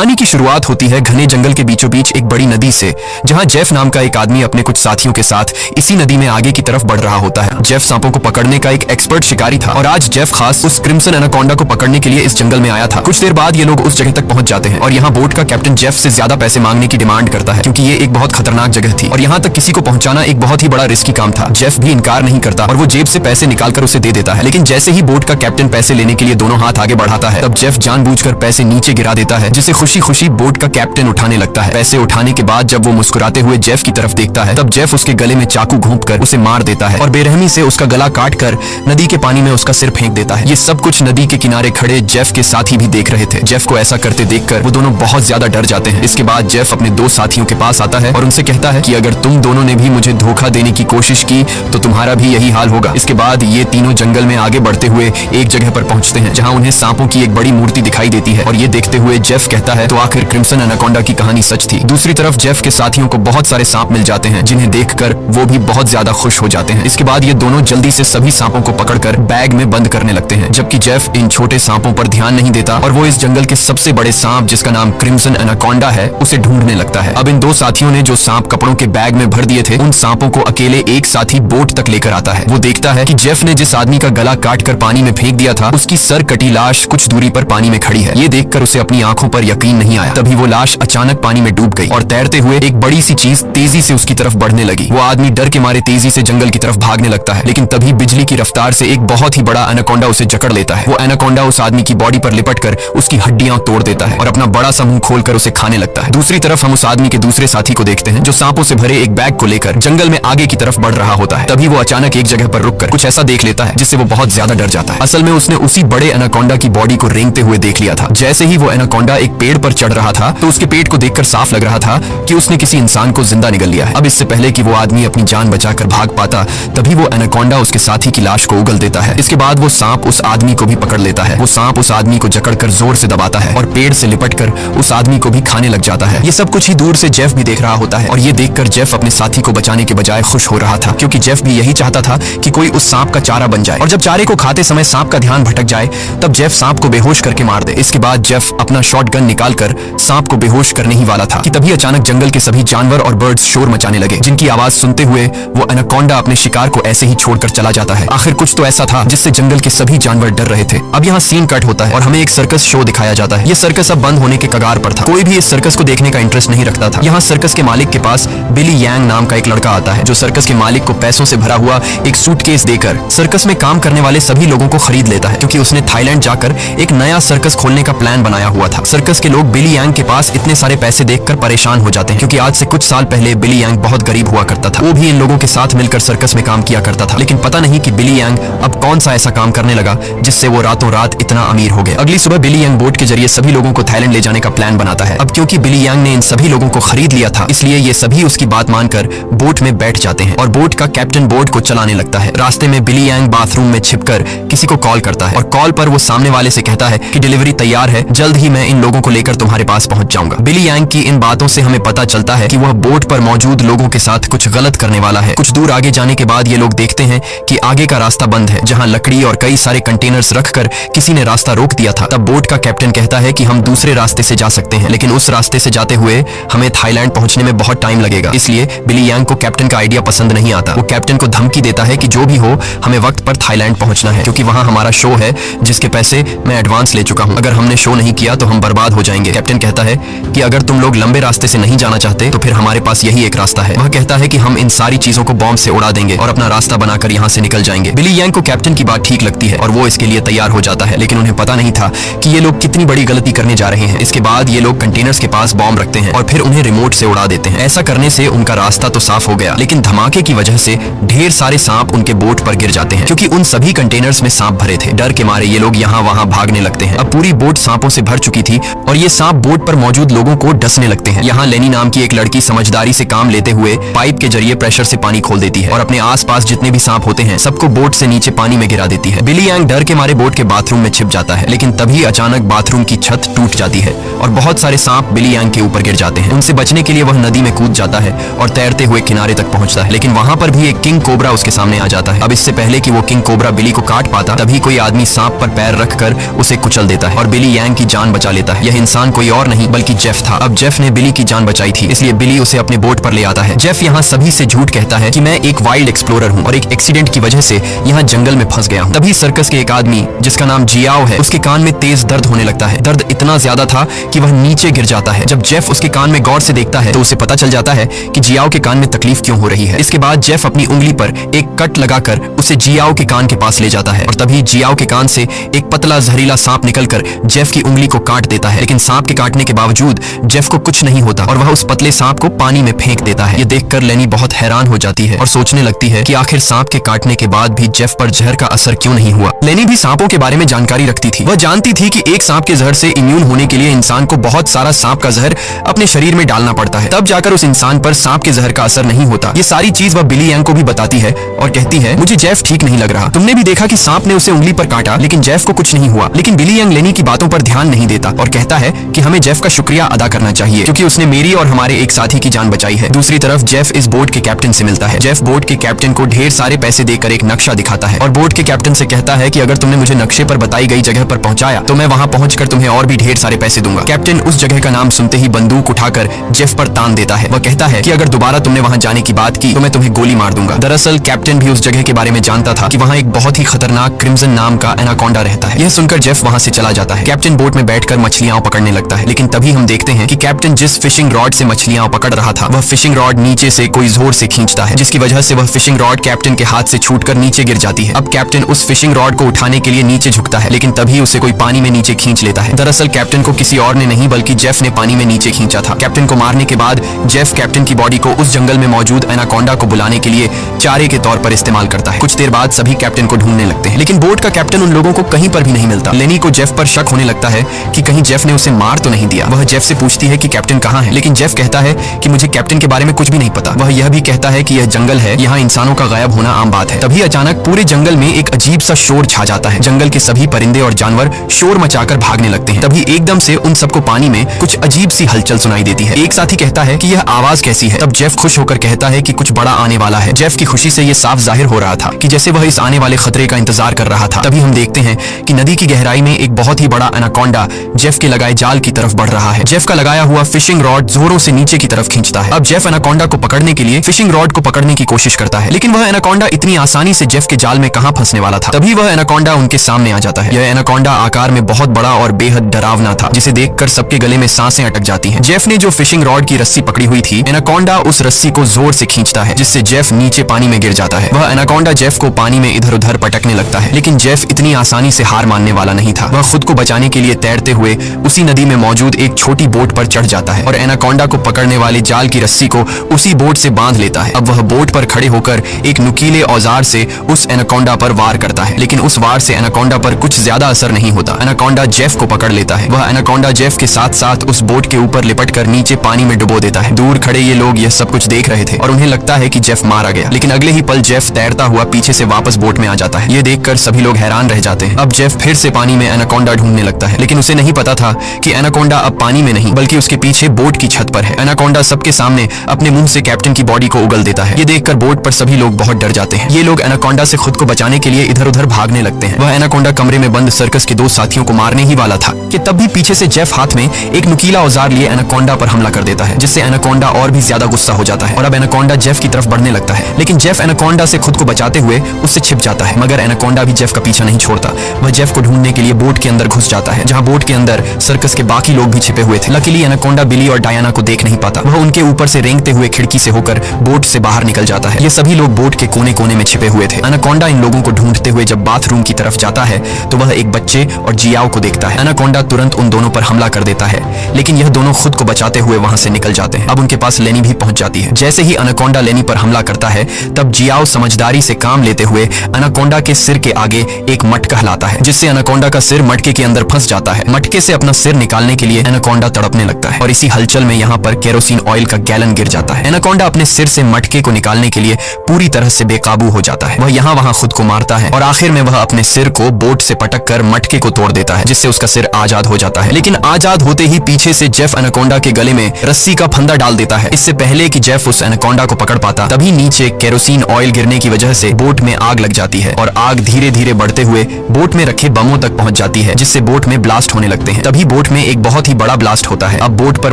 कहानी की शुरुआत होती है घने जंगल के बीचों बीच एक बड़ी नदी से, जहां जेफ नाम का एक आदमी अपने कुछ साथियों के साथ इसी नदी में आगे की तरफ बढ़ रहा होता है। जेफ सांपों को पकड़ने का एक एक्सपर्ट शिकारी था और आज जेफ खास उस क्रिम्सन एनाकोंडा को पकड़ने के लिए इस जंगल में आया था। कुछ देर बाद ये लोग उस जगह तक पहुंच जाते हैं और यहाँ बोट का कैप्टन जेफ से ज्यादा पैसे मांगने की डिमांड करता है, क्योंकि ये एक बहुत खतरनाक जगह थी और यहाँ तक किसी को पहुंचाना एक बहुत ही बड़ा रिस्की काम था। जेफ भी इनकार नहीं करता और वो जेब से पैसे निकालकर उसे दे देता है, लेकिन जैसे ही बोट का कैप्टन पैसे लेने के लिए दोनों हाथ आगे बढ़ाता है, तब जेफ जानबूझकर पैसे नीचे गिरा देता है, जिसे खुशी खुशी बोट का कैप्टन उठाने लगता है। पैसे उठाने के बाद जब वो मुस्कुराते हुए जेफ की तरफ देखता है, तब जेफ उसके गले में चाकू घोंपकर उसे मार देता है और बेरहमी से उसका गला काटकर नदी के पानी में उसका सिर फेंक देता है। ये सब कुछ नदी के किनारे खड़े जेफ के साथी भी देख रहे थे। जेफ को ऐसा करते देखकर वो दोनों बहुत ज्यादा डर जाते हैं। इसके बाद जेफ अपने दो साथियों के पास आता है और उनसे कहता है कि अगर तुम दोनों ने भी मुझे धोखा देने की कोशिश की तो तुम्हारा भी यही हाल होगा। इसके बाद ये तीनों जंगल में आगे बढ़ते हुए एक जगह पर पहुंचते हैं, जहां उन्हें सांपों की एक बड़ी मूर्ति दिखाई देती है और ये देखते हुए जेफ कहता है तो आखिर क्रिम्सन एनाकोंडा की कहानी सच थी। दूसरी तरफ जेफ के साथियों को बहुत सारे सांप मिल जाते हैं, जिन्हें देखकर वो भी बहुत ज्यादा खुश हो जाते हैं। इसके बाद ये दोनों जल्दी से सभी सांपों को पकड़कर बैग में बंद करने लगते हैं, जबकि जेफ इन छोटे सांपों पर ध्यान नहीं देता और वो इस जंगल के सबसे बड़े सांप, जिसका नाम क्रिम्सन एनाकोंडा है, उसे ढूंढने लगता है। अब इन दो साथियों ने जो सांप कपड़ों के बैग में भर दिए थे, उन सांपों को अकेले एक साथी बोट तक लेकर आता है। वो देखता है कि जेफ ने जिस आदमी का गला काटकर पानी में फेंक दिया था, उसकी सर कटी लाश कुछ दूरी पर पानी में खड़ी है। ये देखकर उसे अपनी आंखों पर यकीन नहीं आया। तभी वो लाश अचानक पानी में डूब गई और तैरते हुए एक बड़ी सी चीज तेजी से उसकी तरफ बढ़ने लगी। वो आदमी डर के मारे तेजी से जंगल की तरफ भागने लगता है, लेकिन तभी बिजली की रफ्तार से एक बहुत ही बड़ा एनाकोंडा उसे जकड़ लेता है। वो एनाकोंडा उस आदमी की बॉडी पर लिपटकर उसकी हड्डियां तोड़ देता है और अपना बड़ा सा मुंह खोलकर उसे खाने लगता है। दूसरी तरफ हम उस आदमी के दूसरे साथी को देखते हैं, जो सांपों से भरे एक बैग को लेकर जंगल में आगे की तरफ बढ़ रहा होता है। तभी वो अचानक एक जगह पर रुककर कुछ ऐसा देख लेता है जिससे वो बहुत ज्यादा डर जाता है। असल में उसने उसी बड़े एनाकोंडा की बॉडी को रेंगते हुए देख लिया था। जैसे ही वो एनाकोंडा एक पेड़ पर चढ़ रहा था, तो उसके पेट को देखकर साफ लग रहा था कि उसने किसी इंसान को जिंदा निगल लिया है। अब इससे पहले कि वो आदमी अपनी जान बचाकर भाग पाता, तभी वो एनाकोंडा उसके साथी की लाश को उगल देता है। इसके बाद वो सांप उस आदमी को भी पकड़ लेता है। वो सांप उस आदमी को जकड़कर जोर से दबाता है और पेड़ से लिपटकर उस आदमी को भी खाने लग जाता है। ये सब कुछ ही दूर से जेफ भी देख रहा होता है और ये देखकर जेफ अपने साथी को बचाने के बजाय खुश हो रहा था, क्योंकि जेफ भी यही चाहता था कि कोई उस सांप का चारा बन जाए और जब चारे को खाते समय सांप का ध्यान भटक जाए, तब जेफ सांप को बेहोश करके मार दे। इसके बाद जेफ अपना शॉटगन निकालकर सांप को बेहोश करने ही वाला था कि तभी अचानक जंगल के सभी जानवर और बर्ड्स शोर मचाने लगे, जिनकी आवाज सुनते हुए वो एनाकोंडा अपने शिकार को ऐसे ही छोड़कर चला जाता है। आखिर कुछ तो ऐसा था जिससे जंगल के सभी जानवर डर रहे थे। अब यहाँ सीन कट होता है और हमें एक सर्कस शो दिखाया जाता है। ये सर्कस अब बंद होने के कगार पर था। कोई भी इस सर्कस को देखने का इंटरेस्ट नहीं रखता था। यहाँ सर्कस के मालिक के पास बिली यांग नाम का एक लड़का आता है, जो सर्कस के मालिक को पैसों से भरा हुआ एक सूटकेस देकर सर्कस में काम करने वाले सभी लोगों को खरीद लेता है, क्योंकि उसने थाईलैंड जाकर एक नया सर्कस खोलने का प्लान बनाया हुआ था। सर्कस के लोग बिली यांग के पास इतने सारे पैसे देखकर परेशान हो जाते हैं, क्योंकि आज से कुछ साल पहले बिली यांग बहुत गरीब हुआ करता था। वो भी इन लोगों के साथ मिलकर सर्कस में काम किया करता था, लेकिन पता नहीं कि बिली यांग अब कौन सा ऐसा काम करने लगा जिससे वो रातों रात इतना अमीर हो गया। अगली सुबह बिली यांग बोट के जरिए सभी लोगों को थाईलैंड ले जाने का प्लान बनाता है। अब क्योंकि बिली यांग ने इन सभी लोगों को खरीद लिया था, इसलिए ये सभी उसकी बात मानकर बोट में बैठ जाते हैं और बोट का कैप्टन बोट को चलाने लगता है। रास्ते में बिली यांग बाथरूम में छिपकर किसी को कॉल करता है और कॉल पर वो सामने वाले से कहता है कि डिलीवरी तैयार है, जल्द ही मैं इन लोगों को लेकर तुम्हारे पास पहुंच जाऊंगा। बिली यांग की इन बातों से हमें पता चलता है कि वह बोट पर मौजूद लोगों के साथ कुछ गलत करने वाला है। कुछ दूर आगे जाने के बाद ये लोग देखते हैं कि आगे का रास्ता बंद है, जहां लकड़ी और कई सारे कंटेनर्स रखकर किसी ने रास्ता रोक दिया था। तब बोट का कैप्टन कहता है कि हम दूसरे रास्ते से जा सकते हैं, लेकिन उस रास्ते से जाते हुए हमें थाईलैंड पहुंचने में बहुत टाइम लगेगा। इसलिए बिली यांग को कैप्टन का आइडिया पसंद नहीं आता। वो कैप्टन को धमकी देता है कि जो भी हो हमें वक्त पर थाईलैंड पहुंचना है, क्योंकि वहां हमारा शो है जिसके पैसे मैं एडवांस ले चुका हूं। अगर हमने शो नहीं किया तो हम बर्बाद हो जाएंगे। कैप्टन कहता है कि अगर तुम लोग लंबे रास्ते से नहीं जाना चाहते तो फिर हमारे पास यही एक रास्ता है। वह कहता है कि हम इन सारी चीजों को बॉम्ब से उड़ा देंगे और अपना रास्ता बनाकर यहाँ से निकल जाएंगे। बिली यांग को कैप्टन की बात ठीक लगती है और वो इसके लिए तैयार हो जाता है, लेकिन उन्हें पता नहीं था कि ये लोग कितनी बड़ी गलती करने जा रहे हैं। इसके बाद ये लोग कंटेनर्स के पास बॉम्ब रखते हैं और फिर उन्हें रिमोट से उड़ा देते हैं। ऐसा करने से उनका रास्ता तो साफ हो गया, लेकिन धमाके की वजह से ढेर सारे सांप उनके बोट पर गिर जाते हैं, क्योंकि उन सभी कंटेनर्स में सांप भरे थे। डर के मारे ये लोग यहाँ वहाँ भागने लगते हैं। अब पूरी बोट सांपों से भर चुकी थी और ये सांप बोट पर मौजूद लोगों को डसने लगते हैं। यहाँ लेनी नाम की एक लड़की समझदारी से काम लेते हुए पाइप के जरिए प्रेशर से पानी खोल देती है और अपने आसपास जितने भी सांप होते हैं सबको बोट से नीचे पानी में गिरा देती है। बिली यांग डर के मारे बोट के बाथरूम में छिप जाता है, लेकिन तभी अचानक बाथरूम की छत टूट जाती है और बहुत सारे सांप बिली यांग के ऊपर गिर जाते हैं। उनसे बचने के लिए वह नदी में कूद जाता है और तैरते हुए किनारे तक पहुंचता है, लेकिन वहां पर भी एक किंग कोबरा उसके सामने आ जाता है। अब इससे पहले कि वो किंग कोबरा बिली को काट पाता, तभी कोई आदमी सांप पर पैर रखकर उसे कुचल देता है और बिली यांग की जान बचा लेता है। यह इंसान कोई और नहीं बल्कि जेफ था। अब जेफ ने बिली की जान बचाई थी, इसलिए बिली उसे अपने बोट पर ले आता है। जेफ यहाँ सभी से झूठ कहता है कि मैं एक वाइल्ड एक्सप्लोरर हूँ और एक एक्सीडेंट की वजह से यहाँ जंगल में फंस गया हूँ। तभी सर्कस के एक आदमी जिसका नाम जियाओ है, उसके कान में तेज दर्द होने लगता है। दर्द इतना ज्यादा था कि वह नीचे गिर जाता है। जब जेफ उसके कान में गौर से देखता है तो उसे पता चल जाता है कि जियाओ के कान में तकलीफ क्यों हो रही है। इसके बाद जेफ अपनी उंगली पर एक कट लगाकर उसे जियाओ के कान के पास ले जाता है और तभी जियाओ के कान से एक पतला जहरीला सांप निकलकर जेफ की उंगली को काट देता है। लेकिन सांप के काटने के बावजूद जेफ को कुछ नहीं होता और वह उस पतले सांप को पानी में फेंक देता है। ये देखकर लेनी बहुत हैरान हो जाती है और सोचने लगती है कि आखिर सांप के काटने के बाद भी जेफ पर जहर का असर क्यों नहीं हुआ। लेनी भी सांपों के बारे में जानकारी रखती थी। वह जानती थी कि एक सांप के जहर से इम्यून होने के लिए इंसान को बहुत सारा सांप का जहर अपने शरीर में डालना पड़ता है, तब जाकर उस इंसान पर सांप के जहर का असर नहीं होता। ये सारी चीज वह बिली यांग को भी बताती है और कहती है, मुझे जेफ ठीक नहीं लग रहा। तुमने भी देखा कि सांप ने उसे उंगली पर काटा लेकिन जेफ को कुछ नहीं हुआ। लेकिन बिली यांग लेनी की बातों पर ध्यान नहीं देता और कहता है कि हमें जेफ का शुक्रिया अदा करना चाहिए क्योंकि उसने मेरी और हमारे एक साथी की जान बचाई है। दूसरी तरफ जेफ इस बोट के कैप्टन से मिलता है। जेफ बोट के कैप्टन को ढेर सारे पैसे देकर एक नक्शा दिखाता है और बोट के कैप्टन से कहता है कि अगर तुमने मुझे नक्शे पर बताई गई जगह पर पहुंचाया तो मैं वहां पहुंचकर तुम्हें और भी ढेर सारे पैसे दूंगा। कैप्टन उस जगह का नाम सुनते ही बंदूक उठाकर जेफ पर तान देता है। वह कहता है कि अगर दोबारा तुमने वहां जाने की बात की तो मैं तुम्हें गोली मार दूंगा। दरअसल कैप्टन भी उस जगह के बारे में जानता था कि वहां एक बहुत ही खतरनाक क्रिम्सन नाम का एनाकोंडा रहता है। यह सुनकर जेफ वहां से चला जाता है। कैप्टन बोट में बैठकर मछलियां पकड़ने लगता है, लेकिन तभी हम देखते हैं कि कैप्टन जिस फिशिंग रॉड से मछलियां पकड़ रहा था वह फिशिंग रॉड नीचे से कोई जोर से खींचता है, जिसकी वजह से वह फिशिंग रॉड कैप्टन के हाथ से छूटकर नीचे गिर जाती है। अब कैप्टन उस फिशिंग रॉड को उठाने के लिए नीचे झुकता है, लेकिन तभी उसे कोई पानी में नीचे खींच लेता है। दरअसल कैप्टन को किसी और ने नहीं बल्कि जेफ ने पानी में नीचे खींचा था। कैप्टन को मारने के बाद जेफ कैप्टन की बॉडी को उस जंगल में मौजूद एनाकोंडा को बुलाने के लिए चारे के तौर पर इस्तेमाल करता है। कुछ देर बाद सभी कैप्टन को ढूंढने लगते हैं, लेकिन बोट का कैप्टन उन लोगों को कहीं पर भी नहीं मिलता। लेनी को जेफ पर शक होने लगता है कि कहीं जेफ ने उसे मार तो नहीं दिया। वह जेफ से पूछती है कि कैप्टन कहाँ है, लेकिन जेफ कहता है कि मुझे कैप्टन के बारे में कुछ भी नहीं पता। वह यह भी कहता है कि यह जंगल है, यहाँ इंसानों का गायब होना आम बात है। तभी अचानक पूरे जंगल में एक अजीब सा शोर छा जाता है। जंगल के सभी परिंदे और जानवर शोर मचाकर भागने लगते हैं। तभी एकदम से उन सबको पानी में कुछ अजीब सी हलचल सुनाई देती है। एक साथी कहता है कि यह आवाज कैसी है। तब जेफ खुश होकर कहता है कि कुछ बड़ा आने वाला है। जेफ की खुशी से यह साफ जाहिर हो रहा था कि जैसे वह इस आने वाले खतरे का इंतजार कर रहा था। तभी हम देखते हैं कि नदी की गहराई में एक बहुत ही बड़ा एनाकोंडा जेफ के लगाए जाल की तरफ बढ़ रहा है। जेफ का लगाया हुआ फिशिंग रॉड जोरों से नीचे की तरफ खींचता है। अब जेफ एनाकोंडा को पकड़ने के लिए फिशिंग रॉड को पकड़ने की कोशिश करता है, लेकिन वह एनाकोंडा इतनी आसानी से जेफ के जाल में कहां फंसने वाला था। तभी वह एनाकोंडा उनके सामने आ जाता है। यह एनाकोंडा आकार में बहुत बड़ा और बेहद डरावना था, जिसे देखकर सबके गले में सांसें अटक जाती हैं। जेफ ने जो फिशिंग रॉड की रस्सी पकड़ी हुई थी, एनाकोंडा उस रस्सी को जोर से खींचता है, जिससे जेफ नीचे पानी में गिर जाता है। वह एनाकोंडा जेफ को पानी में इधर उधर पटकने लगता है, लेकिन जेफ इतनी आसानी से हार मानने वाला नहीं था। वह खुद को बचाने के लिए तैरते हुए उसी नदी में मौजूद एक छोटी बोट पर चढ़ जाता है और एनाकोंडा को पकड़ने वाले जाल की रस्सी को उसी बोट से बांध लेता है। अब वह बोट पर खड़े होकर एक नुकीले औजार से उस एनाकोंडा पर वार करता है, लेकिन उस वार से एनाकोंडा पर कुछ ज्यादा असर नहीं होता। एनाकोंडा जेफ को पकड़ लेता है। वह एनाकोंडा जेफ के साथ साथ उस बोट के ऊपर लिपट कर नीचे पानी में डुबो देता है। दूर खड़े ये लोग यह सब कुछ देख रहे थे और उन्हें लगता है कि जेफ मारा गया, लेकिन अगले ही पल जेफ तैरता हुआ पीछे से वापस बोट में आ जाता है। ये देखकर सभी लोग हैरान रह जाते हैं। अब जेफ फिर से पानी में एनाकोंडा ढूंढने लगता है, लेकिन उसे नहीं पता था कि एनाकोंडा अब पानी में नहीं बल्कि उसके पीछे बोट की छत पर है। एनाकोंडा सबके सामने अपने मुंह से कैप्टन की बॉडी को उगल देता है। ये देखकर बोट पर सभी लोग बहुत डर जाते हैं। ये लोग एनाकोंडा से खुद को बचाने के लिए इधर उधर भागने लगते हैं। वह एनाकोंडा कमरे में बंद सर्कस के दो साथियों को मारने ही वाला था कि तब भी पीछे से जेफ हाथ में एक नुकीला औजार लिए एनाकोंडा पर हमला कर देता है, जिससे एनाकोंडा और भी ज्यादा गुस्सा हो जाता है और अब एनाकोंडा जेफ की तरफ बढ़ने लगता है। लेकिन जेफ एनाकोंडा से खुद को बचाते हुए उससे छिप जाता है, मगर एनाकोंडा भी जेफ का पीछा नहीं छोड़ता। वह जेफ को ढूंढने के लिए बोट के अंदर घुस जाता है, जहां बोट के अंदर सर्कस के बाकी लोग भी छिपे हुए थे। लकीली एनाकोंडा बिली और डायना को देख नहीं पाता। वह उनके ऊपर से रेंगते हुए खिड़की से होकर बोट से बाहर निकल जाता है। ये सभी लोग बोट के कोने कोने में छिपे हुए थे। एनाकोंडा इन लोगों को ढूंढते हुए जब बाथरूम की तरफ जाता है तो वह एक बच्चे और जियाओ को देखता है। एनाकोंडा तुरंत उन दोनों पर हमला कर देता है, लेकिन यह दोनों खुद को बचाते हुए वहां से निकल जाते हैं। अब उनके पास लेनी भी पहुंच जाती है। जैसे ही एनाकोंडा लेनी पर हमला करता है तब जियाओ समझदारी से काम लेते हुए एनाकोंडा के सिर के आगे एक मटका हिलाता है, जिससे एनाकोंडा का सिर मटके के अंदर फंस जाता है। मटके से अपना सिर निकालने के लिए एनाकोंडा तड़पने लगता है और इसी हलचल में यहाँ पर केरोसिन ऑयल का गैलन गिर जाता है। एनाकोंडा अपने सिर से मटके को निकालने के लिए पूरी तरह से बेकाबू हो जाता है। वह यहाँ वहां खुद को मारता है और आखिर में वह अपने सिर को बोट से पटक कर मटके को तोड़ देता है, जिससे उसका सिर आजाद हो जाता है। लेकिन आजाद होते ही पीछे से जेफ एनाकोंडा के गले में रस्सी का फंदा डाल देता है। इससे पहले कि जेफ उस एनाकोंडा को पकड़ पाता तभी नीचे केरोसिन ऑयल गिरने की वजह से बोट में आग लग जाती है और आग धीरे धीरे बढ़ते हुए बोट में रखे बमों तक पहुंच जाती है, जिससे बोट में ब्लास्ट होने लगते हैं। तभी बोट में एक बहुत ही बड़ा ब्लास्ट होता है। अब बोट पर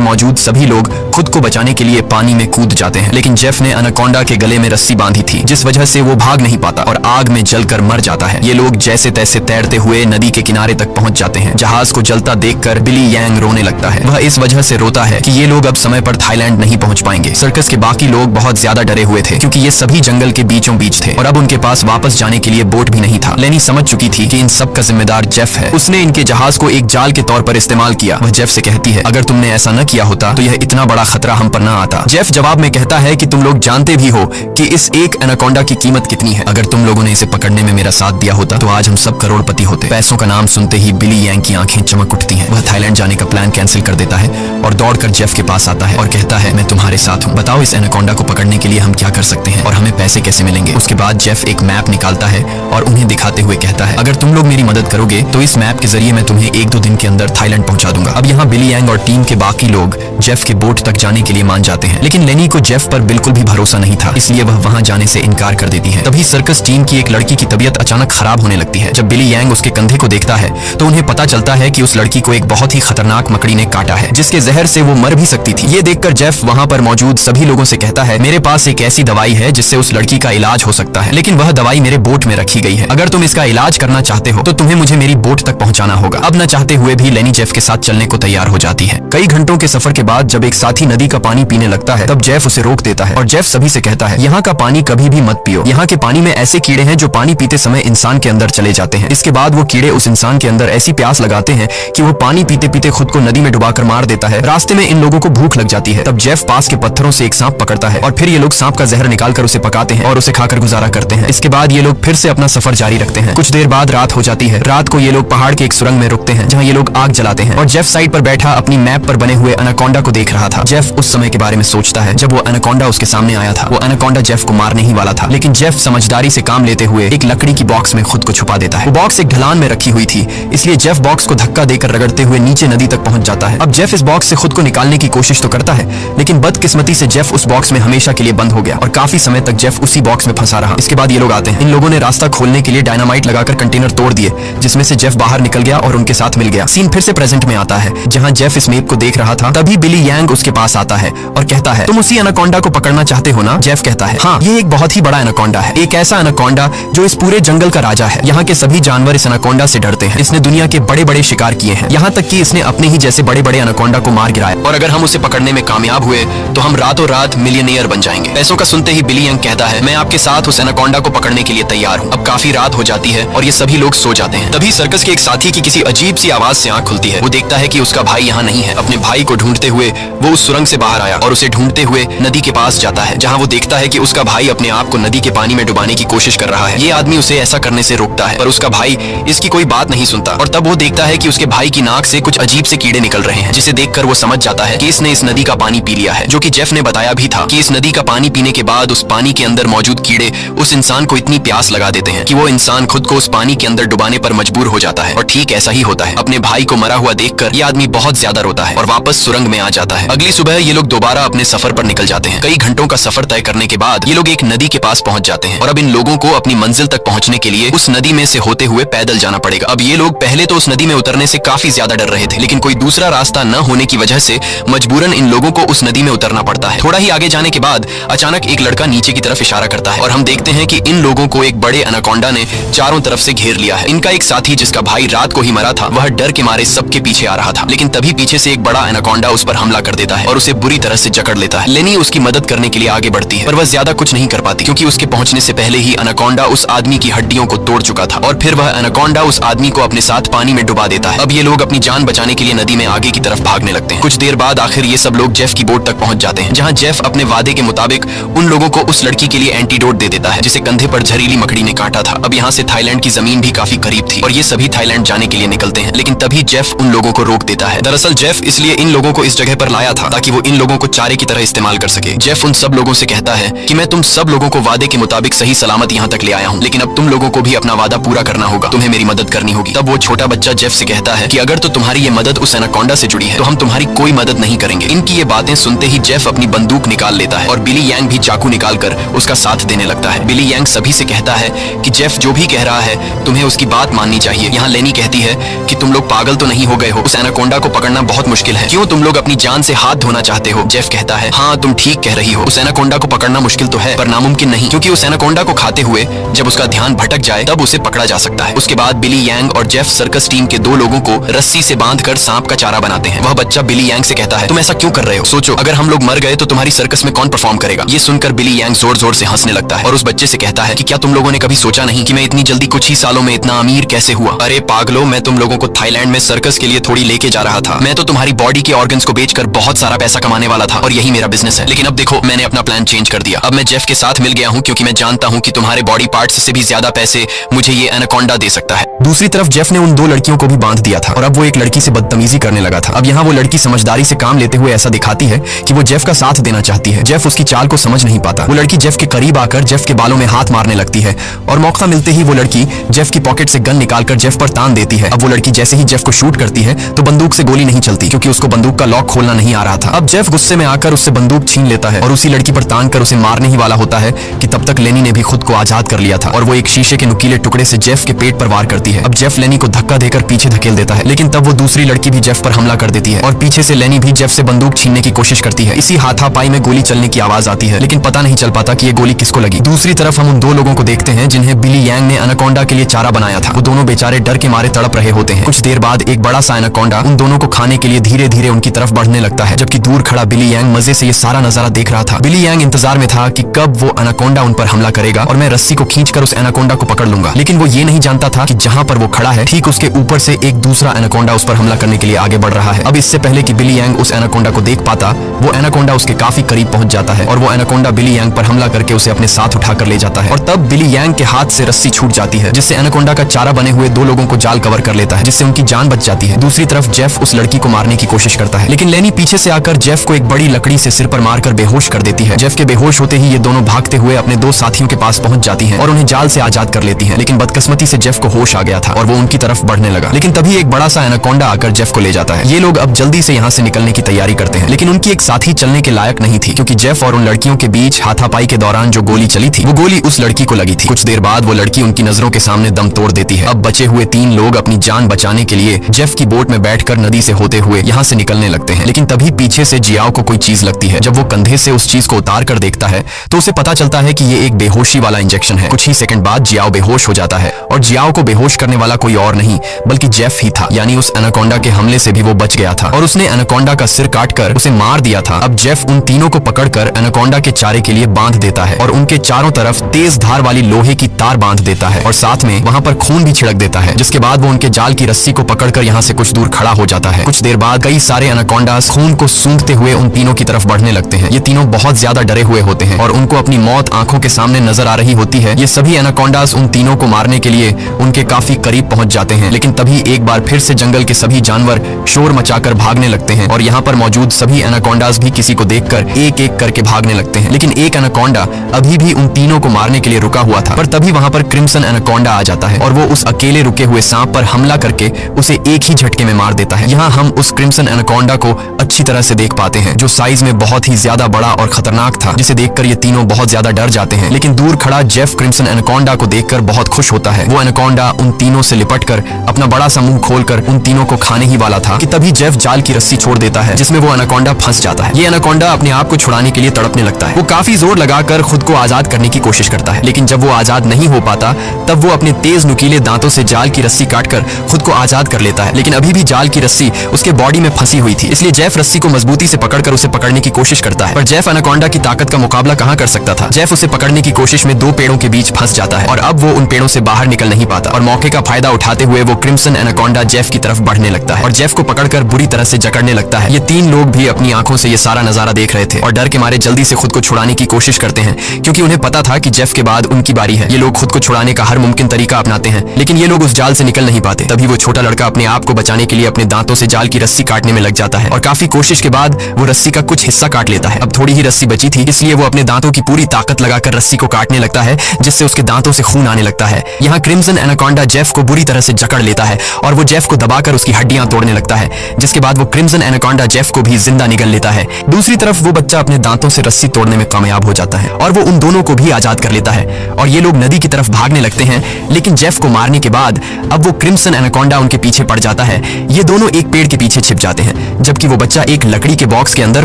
मौजूद सभी लोग खुद को बचाने के लिए पानी में कूद जाते हैं, लेकिन जेफ ने एनाकोंडा के गले में रस्सी बांधी थी, जिस वजह से वो भाग नहीं पाता और आग में जलकर मर जाता है। ये लोग जैसे तैसे तैरते हुए नदी के किनारे तक पहुंच जाते हैं। जहाज को जलता देखकर बिली यांग रोने लगता है। वह इस वजह से रोता है कि ये लोग अब समय पर थाईलैंड नहीं पहुंच पाएंगे। सर्कस के बाकी लोग बहुत ज्यादा डरे हुए थे, क्योंकि ये सभी जंगल के बीचों बीच थे और अब उनके पास वापस जाने के लिए बोट भी नहीं था। लेनी समझ चुकी थी कि इन सब का जिम्मेदार जेफ है। उसने इनके जहाज को एक जाल के तौर पर इस्तेमाल किया। वह जेफ से कहती है, अगर तुमने ऐसा न किया होता तो यह इतना बड़ा खतरा हम पर न आता। जेफ जवाब में कहता है कि तुम लोग जानते भी हो कि इस एक एनाकोंडा की कीमत कितनी है। अगर तुम लोगों ने इसे पकड़ने में मेरा साथ दिया होता तो आज हम सब करोड़पति होते। पैसों का नाम सुनते ही बिली यांग की आंखें चमक उठती हैं। वह थाईलैंड जाने का प्लान कैंसिल कर देता है और दौड़कर जेफ के पास आता है और कहता है, मैं तुम्हारे साथ हूँ। बताओ इस एनाकोंडा को पकड़ने के लिए हम क्या कर सकते हैं और हमें पैसे कैसे मिलेंगे। उसके बाद जेफ एक मैप निकालता है और उन्हें दिखाते हुए कहता है, अगर तुम लोग मेरी मदद करोगे तो इस मैप के जरिए मैं तुम्हें 1-2 दिन के अंदर थाईलैंड पहुंचा दूंगा। अब यहाँ बिली यांग और टीम के बाकी लोग जेफ के बोट तक जाने के लिए मान जाते हैं, लेकिन लेनी को जेफ पर बिल्कुल भी भरोसा नहीं था, इसलिए वह वहां जाने से इनकार कर देती है। तभी सर्कस टीम की एक लड़की की तबीयत अचानक खराब होने लगती है। जब बिली यांग उसके कंधे को देखता है तो उन्हें पता चलता है कि उस लड़की को एक बहुत ही खतरनाक मकड़ी ने काटा है, जिसके जहर से वो मर भी सकती थी। ये देखकर जेफ वहां पर मौजूद सभी लोगों से कहता है, मेरे पास एक ऐसी दवाई है जिससे उस लड़की का इलाज हो सकता है, लेकिन वह दवाई मेरे बोट में रखी गई है। अगर तुम इसका इलाज करना चाहते हो तो तुम्हें मुझे मेरी बोट तक पहुंचाना होगा। अब न चाहते हुए भी लेनी जेफ के साथ चलने को तैयार हो जाती है। कई घंटों के सफर के बाद जब एक साथी नदी का पानी पीने लगता है तब जेफ उसे रोक देता है और जेफ सभी से कहता है, यहाँ का पानी कभी भी मत पियो। यहाँ के पानी में ऐसे कीड़े हैं जो पानी पीते समय इंसान के अंदर चले जाते हैं। इसके बाद वो कीड़े उस इंसान के अंदर ऐसी प्यास लगाते हैं कि वो पानी पीते पीते खुद को नदी में डुबाकर मार देता है। रास्ते में इन लोगों को भूख लग जाती है। तब जेफ पास के पत्थरों से एक सांप पकड़ता है और फिर ये लोग सांप का जहर निकालकर उसे पकाते हैं और उसे खाकर गुजारा करते हैं। इसके बाद ये लोग फिर से अपना सफर जारी रखते हैं। कुछ देर बाद रात हो जाती है। रात को ये लोग पहाड़ के एक सुरंग में रुकते हैं, जहाँ ये लोग आग जलाते हैं और जेफ साइड पर बैठा अपनी मैप पर बने हुए एनाकोंडा को देख रहा था। जेफ उस समय के बारे में सोचता है जब वो एनाकोंडा उसके सामने आया था। वो एनाकोंडा जेफ को मारने ही वाला था, लेकिन जेफ समझदारी से काम लेते हुए एक लकड़ी की बॉक्स में खुद को छुपा देता है। वो बॉक्स एक ढलान में रखी हुई थी, इसलिए जेफ बॉक्स को धक्का देकर रगड़ते हुए नीचे नदी तक पहुंच जाता है। अब जेफ इस बॉक्स से खुद को निकालने की कोशिश तो करता है, लेकिन बदकिस्मती से जेफ उस बॉक्स में हमेशा के लिए बंद हो गया और काफी समय तक जेफ उसी बॉक्स में फंसा रहा। इसके बाद ये लोग आते हैं। इन लोगों ने रास्ता खोलने के लिए डायनामाइट लगाकर कंटेनर तोड़ दिए, जिसमें से जेफ बाहर निकल गया और उनके साथ मिल गया। सीन फिर से प्रेजेंट में आता है, जहाँ जेफ इस मैप को देख रहा था। तभी बिली यांग उसके पास आता है और कहता है, तुम उसी एनाकोंडा को पकड़ना चाहते हो ना? जेफ कहता है, हाँ, ये एक बहुत ही बड़ा एनाकोंडा है, एक ऐसा एनाकोंडा जो इस पूरे जंगल का राजा है। यहाँ के सभी जानवर इस एनाकोंडा से डरते हैं। इसने दुनिया के बड़े बड़े शिकार किए हैं, यहाँ तक कि इसने अपने ही जैसे बड़े बड़े एनाकोंडा को मार गिराया, और अगर हम उसे पकड़ने में कामयाब हुए तो हम रातों रात मिलियनियर बन जाएंगे। पैसों का सुनते ही बिली यांग कहता है, मैं आपके साथ उस एनाकोंडा को पकड़ने के लिए तैयार हूँ। अब काफी रात हो जाती है और ये सभी लोग सो जाते हैं। तभी सर्कस के एक साथी की किसी अजीब सी आवाज से आंख खुलती है। वो देखता है कि उसका भाई यहाँ नहीं है। अपने भाई को ढूंढते हुए वो उस सुरंग से बाहर आया और उसे ढूंढते हुए नदी के पास जाता है, जहाँ वो देखता है कि उसका भाई अपने आप को नदी के पानी में डुबाने की कोशिश कर रहा है। ये आदमी उसे ऐसा करने से रोकता है, पर उसका भाई इसकी कोई बात नहीं सुनता और तब वो देखता है कि उसके भाई की नाक से कुछ अजीब से कीड़े निकल रहे हैं, जिसे देखकर वो समझ जाता है कि इसने इस नदी का पानी पी लिया है। जो कि जेफ ने बताया भी था कि इस नदी का पानी पीने के बाद उस पानी के अंदर मौजूद कीड़े उस इंसान को इतनी प्यास लगा देते हैं कि वो इंसान खुद को उस पानी के अंदर डुबाने पर मजबूर हो जाता है। और ठीक ऐसा ही होता है। अपने भाई को मरा हुआ देखकर ये आदमी बहुत ज्यादा रोता है और वापस सुरंग में आ जाता है। अगली सुबह ये लोग दोबारा अपने सफर पर निकल जाते हैं। कई घंटों का सफर तय करने के बाद ये लोग एक नदी के पास पहुंच जाते हैं और अब इन लोगों को अपनी मंजिल तक पहुंचने के लिए उस नदी में से होते हुए पैदल जाना पड़ेगा। अब ये लोग पहले तो उस नदी में उतरने से काफी ज्यादा डर रहे थे, लेकिन कोई दूसरा रास्ता न होने की वजह से मजबूरन इन लोगों को उस नदी में उतरना पड़ता है। थोड़ा ही आगे जाने के बाद अचानक एक लड़का नीचे की तरफ इशारा करता है और हम देखते हैं कि इन लोगों को एक बड़े एनाकोंडा ने चारों तरफ से घेर लिया है। इनका एक साथी जिसका भाई रात को ही मरा था, वह डर के मारे सबके पीछे आ रहा था, लेकिन तभी पीछे से एक बड़ा एनाकोंडा उस पर हमला कर देता है और उसे बुरी तरह से जकड़ लेता है। लेनी उसकी मदद करने के लिए आगे बढ़ती है, पर वह ज्यादा कुछ नहीं कर पाती, क्योंकि उसके पहुंचने से पहले ही एनाकोंडा उस आदमी की हड्डियों को तोड़ चुका था और फिर वह एनाकोंडा उस आदमी को अपने साथ पानी में डुबा देता है। अब ये लोग अपनी जान बचाने के लिए नदी में आगे की तरफ भागने लगते हैं। कुछ देर बाद आखिर ये सब लोग जेफ की बोट तक पहुंच जाते हैं, जहां जेफ अपने वादे के मुताबिक उन लोगों को उस लड़की के लिए एंटीडोट दे देता है, जिसे कंधे पर जहरीली मकड़ी ने काटा था। अब यहाँ से थाईलैंड की जमीन भी काफी करीब थी और ये सभी थाईलैंड जाने के लिए निकलते हैं, लेकिन तभी जेफ उन लोगों को रोक देता है। दरअसल जेफ इसलिए इन लोगों को इस जगह पर लाया था ताकि वो इन लोगों को चारे की तरह इस्तेमाल कर सके। जेफ उन सब लोगों से कहता है कि मैं तुम सब लोगों को वादे के मुताबिक सही सलामत यहाँ तक ले आया हूँ, लेकिन अब तुम लोगों को भी अपना वादा पूरा करना होगा, तुम्हें मेरी मदद करनी होगी। तब वो छोटा बच्चा जेफ से कहता है कि अगर तो तुम्हारी ये मदद उस एनाकोंडा से जुड़ी है तो हम तुम्हारी कोई मदद नहीं करेंगे। इनकी ये बातें सुनते ही जेफ अपनी बंदूक निकाल लेता है और बिली यांग भी चाकू निकालकर उसका साथ देने लगता है। बिली यांग सभी से कहता है कि जेफ जो भी कह रहा है तुम्हें उसकी बात माननी चाहिए। यहाँ लेनी कहती है कि तुम लोग पागल तो नहीं हो गए हो, उस एनाकोंडा को पकड़ना बहुत मुश्किल है, क्यों तुम लोग अपनी जान से हाथ धोना चाहते हो? जेफ कहता है हाँ तुम ठीक कह रही हो, उस एनाकोंडा को पकड़ना मुश्किल तो है पर नामुमकिन नहीं, क्योंकि उस एनाकोंडा को खाते हुए जब उसका ध्यान भटक जाए तब उसे पकड़ा जा सकता है। उसके बाद बिली यांग और जेफ सर्कस टीम के 2 लोगों को रस्सी से बांधकर सांप का चारा बनाते हैं। वह बच्चा बिली यांग से कहता है तुम ऐसा क्यों कर रहे हो? सोचो अगर हम लोग मर गए तो तुम्हारी सर्कस में कौन परफॉर्म करेगा? ये सुनकर बिली यांग जोर जोर से हंसने लगता है और उस बच्चे से कहता है कि क्या तुम लोगों ने कभी सोचा नहीं कि मैं इतनी जल्दी कुछ ही सालों में इतना अमीर कैसे हुआ? अरे पागलो, मैं तुम लोगों को थाईलैंड में सर्कस के लिए थोड़ी लेके जा रहा था। मैं तो तुम्हारी बॉडी के ऑर्गन्स को बेचकर बहुत सारा पैसा कमाने वाला था और यही मेरा बिजनेस है, लेकिन अब देखो मैंने अपना प्लान चेंज कर दिया। अब मैं जेफ के साथ मिल गया हूँ क्योंकि मैं जानता हूँ कि तुम्हारे बॉडी पार्ट्स से भी ज्यादा पैसे मुझे ये एनाकोंडा दे सकता है। दूसरी तरफ जेफ ने उन 2 लड़कियों को भी बांध दिया था और अब वो एक लड़की से बदतमीजी करने लगा था। अब यहाँ वो लड़की समझदारी से काम लेते हुए ऐसा दिखाती है कि वो जेफ का साथ देना चाहती है। जेफ उसकी चाल को समझ नहीं पाता। वो लड़की जेफ के करीब आकर जेफ के बालों में हाथ मारने लगती है और मौका मिलते ही वो लड़की जेफ की पॉकेट से गन निकालकर जेफ पर तान देती है। अब वो लड़की जैसे ही जेफ को शूट करती है तो बंदूक से गोली नहीं चलती क्योंकि उसको बंदूक का लॉक खोलना नहीं आ रहा था। अब जेफ गुस्से में आकर उससे बंदूक छीन लेता है और उसी लड़की पर तान कर उसे मारने ही वाला होता है कि तब तक लेनी ने भी खुद को आजाद कर लिया था और वो एक शीशे के नुकीले टुकड़े से जेफ के पेट पर वार करती है। अब जेफ लेनी को धक्का देकर पीछे धकेल देता है, लेकिन तब वो दूसरी लड़की भी जेफ पर हमला कर देती है और पीछे से लेनी भी जेफ से बंदूक छीनने की कोशिश करती है। इसी हाथापाई में गोली चलने की आवाज आती है, लेकिन पता नहीं चल पाता कि ये गोली किसको लगी। दूसरी तरफ हम उन 2 लोगों को देखते हैं जिन्हें बिली यांग ने एनाकोंडा के लिए चारा बनाया था। वो दोनों बेचारे डर के मारे तड़प रहे होते हैं। कुछ देर बाद एक बड़ा सा एनाकोंडा उन दोनों को खाने के लिए धीरे धीरे उनकी तरफ बढ़ने लगता है, जबकि दूर खड़ा बिली यांग मजे से ये सारा नजारा देख रहा था। बिली यांग इंतजार में था कि कब वो एनाकोंडा उन पर हमला करेगा और मैं रस्सी को खींचकर उस एनाकोंडा को पकड़ लूंगा, लेकिन वो ये नहीं जानता था कि जहां पर वो खड़ा है ठीक उसके ऊपर से एक दूसरा एनाकोंडा उस पर हमला करने के लिए आगे बढ़ रहा है। अब इससे पहले कि बिली यांग उस एनाकोंडा को देख पाता, वो एनाकोंडा उसके काफी करीब पहुंच जाता है और वो एनाकोंडा बिली यांग पर हमला करके उसे अपने साथ उठाकर ले जाता है और तब बिली यांग के हाथ से रस्सी छूट जाती है, जिससे एनाकोंडा का चारा बने हुए 2 लोगों को जाल कवर कर लेता है, जिससे उनकी जान बच जाती है। दूसरी तरफ जेफ उस लड़की को मारने की कोशिश करता है, लेकिन लेनी पीछे से आकर जेफ को एक बड़ी लकड़ी से सिर पर मारकर बेहोश कर देती है। जेफ के बेहोश होते ही ये दोनों भागते हुए अपने 2 साथियों के पास पहुंच जाती हैं और उन्हें जाल से आजाद कर लेती हैं, लेकिन बदकिस्मती से जेफ को होश आ गया था और वो उनकी तरफ बढ़ने लगा, लेकिन तभी एक बड़ा सा एनाकोंडा आकर जेफ को ले जाता है। ये लोग अब जल्दी से यहाँ से निकलने की तैयारी करते हैं, लेकिन उनकी एक साथी चलने के लायक नहीं थी क्योंकि जेफ और उन लड़कियों के बीच हाथापाई के दौरान जो गोली चली थी वो गोली उस लड़की को लगी थी। कुछ देर बाद वो लड़की उनकी नजरों के सामने दम तोड़ देती है। अब बचे हुए 3 लोग अपनी जान बचाने के लिए जेफ की बोट में बैठकर नदी से होते हुए यहाँ से निकलने लगते हैं, लेकिन तभी पीछे से जियाओ को कोई चीज लगती है। जब वो कंधे से उस चीज को उतार कर देखता है तो उसे पता चलता है कि ये एक बेहोशी वाला इंजेक्शन है। कुछ ही सेकंड बाद जियाओ बेहोश हो जाता है और जियाओ को बेहोश करने वाला कोई और नहीं बल्कि जेफ ही था, यानी उस एनाकोंडा के हमले से भी वो बच गया था और उसने एनाकोंडा का सिर काटकर उसे मार दिया था। अब जेफ उन तीनों को पकड़कर एनाकोंडा के चारे के लिए बांध देता है और उनके चारों तरफ तेज धार वाली लोहे की तार बांध देता है और साथ में वहां पर खून भी छिड़क देता है, जिसके बाद वो उनके जाल की रस्सी को पकड़कर यहाँ से कुछ दूर खड़ा हो जाता है। कुछ देर बाद कई सारे एनाकोंडास खून को सूंघते हुए उन तीनों की तरफ बढ़ने लगते हैं। ये तीनों बहुत ज्यादा डरे हुए होते हैं और उनको अपनी मौत आंखों के सामने नजर आ रही होती है। ये सभी एनाकोंडास उन तीनों को मारने के लिए उनके काफी करीब पहुंच जाते हैं, लेकिन तभी एक बार फिर से जंगल के सभी जानवर शोर मचाकर भागने लगते हैं और यहाँ पर मौजूद सभी एनाकोंडास भी किसी को देखकर एक एक करके भागने लगते हैं। लेकिन एक एनाकोंडा अभी भी उन तीनों को मारने के लिए रुका हुआ था, पर तभी वहां पर क्रिम्सन एनाकोंडा आ जाता है और वो उस अकेले रुके हुए सांप पर हमला करके उसे एक ही झटके में मार देता है। यहाँ हम उस क्रिम्सन एनाकोंडा को अच्छी तरह से देख पाते हैं, जो साइज में बहुत ही ज्यादा बड़ा और खतरनाक था, जिसे देखकर ये तीनों बहुत ज्यादा डर जाते हैं। लेकिन दूर खड़ा जेफ क्रिम्सन एनाकोंडा को देखकर बहुत खुश होता है। वो एनाकोंडा उन तीनों से लिपटकर अपना बड़ा सा मुंह खोलकर उन तीनों को खाने ही वाला था कि तभी जेफ जाल की रस्सी छोड़ देता है, जिसमें वो एनाकोंडा फंस जाता है। ये एनाकोंडा अपने आप को छुड़ाने के लिए तड़पने लगता है। वो काफी जोर लगाकर खुद को आजाद करने की कोशिश करता है, लेकिन जब वो आजाद नहीं हो पाता तब वो अपने तेज नुकीले दांतों से जाल की रस्सी काटकर खुद को आजाद कर लेता है, लेकिन अभी भी जाल की रस्सी उसके बॉडी में फंसी हुई थी। इसलिए जेफ रस्सी को मजबूती से पकड़कर उसे पकड़ने की कोशिश करता है, पर जेफ एनाकोंडा की ताकत का मुकाबला कहां कर सकता था। जेफ उसे पकड़ने की कोशिश में 2 पेड़ों के बीच फंस जाता है और अब वो उन पेड़ों से बाहर निकल नहीं पाता और मौके का फायदा उठाते हुए वो क्रिम्सन एनाकोंडा जेफ की तरफ बढ़ने लगता है और जेफ को पकड़कर बुरी तरह से जकड़ने लगता है। ये 3 लोग भी अपनी आंखों से ये सारा नजारा देख रहे थे और डर के मारे जल्दी से खुद को छुड़ाने की कोशिश करते हैं, क्योंकि उन्हें पता था कि जेफ के बाद उनकी बारी है। ये लोग खुद को छुड़ाने का हर मुमकिन तरीका अपनाते हैं, लेकिन ये लोग उस जाल से निकल नहीं पाते। तभी वो छोटा लड़का अपने आप को बचाने के लिए अपने दांतों से जाल की रस्सी काटने में लग जाता है, है और काफी कोशिश के बाद वो रस्सी का कुछ हिस्सा काट लेता है। अब थोड़ी ही रस्सी बची थी, इसलिए वो अपने दांतों की पूरी ताकत लगाकर रस्सी को काटने लगता है, जिससे उसके दांतों से खून आने लगता है। यहाँ क्रिम्सन एनाकोंडा जेफ को बुरी तरह से जकड़ लेता है और वो जेफ को दबाकर उसकी हड्डियां तोड़ने लगता है, जिसके बाद वो क्रिम्सन एनाकोंडा जेफ को भी जिंदा निगल लेता है। दूसरी तरफ वो बच्चा अपने दांतों से रस्सी तोड़ने में कामयाब हो जाता है और वो उन दोनों को भी आजाद कर लेता है और ये लोग नदी की तरफ भागने लगते हैं। लेकिन जेफ को मारने के बाद अब वो क्रिम्सन एनाकोंडा उनके पीछे पड़ जाता है। ये दोनों एक पेड़ के पीछे छिप जाते हैं, जबकि वो बच्चा एक लकड़ी के बॉक्स के अंदर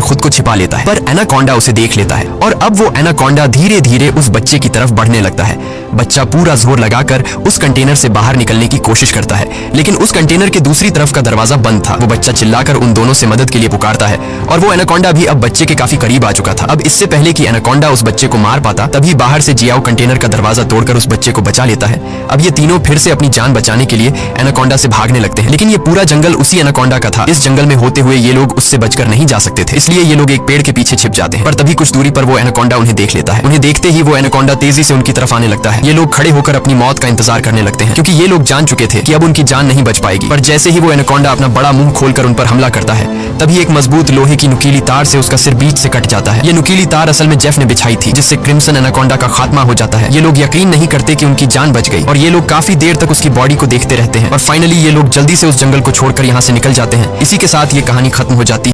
खुद को छिपा लेता है। पर एनाकोंडा उसे देख लेता है और अब वो एनाकोंडा धीरे धीरे उस बच्चे की तरफ बढ़ने लगता है। बच्चा पूरा जोर लगाकर उस कंटेनर से बाहर निकलने की कोशिश करता है, लेकिन उस कंटेनर के दूसरी तरफ का दरवाजा बंद था। वो बच्चा चिल्लाकर उन दोनों से मदद के लिए पुकारता है और वो एनाकोंडा भी अब बच्चे के काफी करीब आ चुका था। अब इससे पहले कि एनाकोंडा उस बच्चे को मार पाता, तभी बाहर से जियाओ कंटेनर का दरवाजा तोड़कर उस बच्चे को बचा लेता है। अब ये तीनों फिर से अपनी जान बचाने के लिए एनाकोंडा से भागने लगते हैं, लेकिन ये पूरा जंगल उसी एनाकोंडा का था। इस जंगल में होते हुए ये लोग उससे बचकर नहीं जा सकते थे, इसलिए ये लोग एक पेड़ के पीछे छिप जाते हैं। पर तभी कुछ दूरी पर वो एनाकोंडा उन्हें देख लेता है। उन्हें देखते ही वो एनाकोंडा तेजी से उनकी तरफ आने लगता है। ये लोग खड़े होकर अपनी मौत का इंतजार करने लगते हैं, क्योंकि ये लोग जान चुके थे कि अब उनकी जान नहीं बच पाएगी। पर जैसे ही वो एनाकोंडा अपना बड़ा मुंह खोलकर उन पर हमला करता है, तभी एक मजबूत लोहे की नुकीली तार से उसका सिर बीच से कट जाता है। ये नुकीली तार असल में जेफ ने बिछाई थी, जिससे क्रिम्सन एनाकोंडा का खात्मा हो जाता है। ये लोग यकीन नहीं करते कि उनकी जान बच गई और ये लोग काफी देर तक उसकी बॉडी को देखते रहते हैं और फाइनली ये लोग जल्दी से उस जंगल को छोड़कर यहाँ से निकल जाते हैं। इसी के साथ ये कहानी खत्म हो जाती है।